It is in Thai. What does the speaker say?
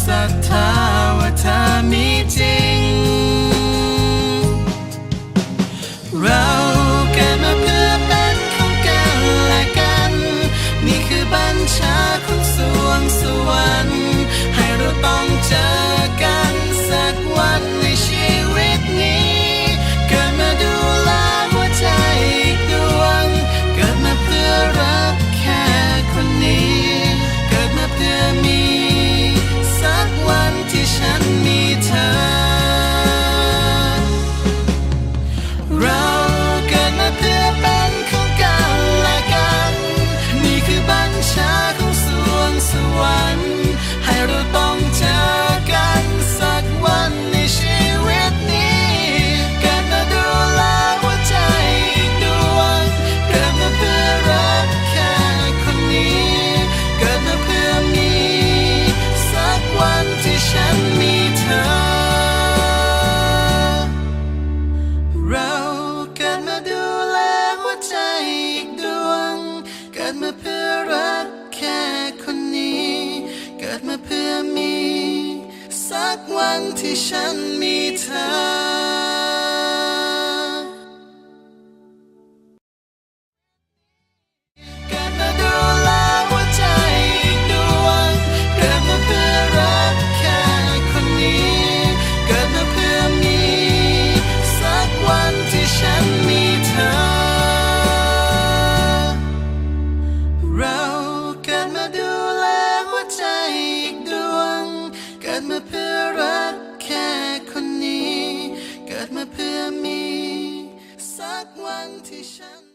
ศรัทธาว่าเธอมีจริงเราเกิดมาเพื่อเป็นของกันและกันนี่คือบัญชาของสวงสวรรค์ให้เราต้องเจอกันสักวันในชีวิตนี้เกิดมาดูแลหัวใจอีกดวงเกิดมาเพื่อรักแค่คนนี้เกิดมาเพื่อมีสักวันที่ฉันมีเธอเราเกิดมาเพื่อเป็นของกันและกันนี่คือบัญชาของสวงสวรรค์ให้เราต้องเจอกันสักวันในชีวิตนี้เกิดมาดูแลหัวใจอีกดวงเกิดมาเพื่อรักแค่คนนี้เกิดมาเพื่อมีสักวันที่ฉันมีเธอเราเกิดมาดูแลหัวใจอีกดวงเกิดมาเพื่อรักแค่คนนี้เกิดมาเพื่อมีสักวันที่ฉันมีเธอเกิดมาดูแลหัวใจอีกดวงเกิดมาเพื่อรักแค่คนนี้เกิดมาเพื่อมีสักวันที่ฉันมีเธอเราเกิดมาดูแลหัวใจอีกดวงเกิดมาเพื่อรักแค่คนนี้เกิดมาเพื่อมีสักวันที่ฉัน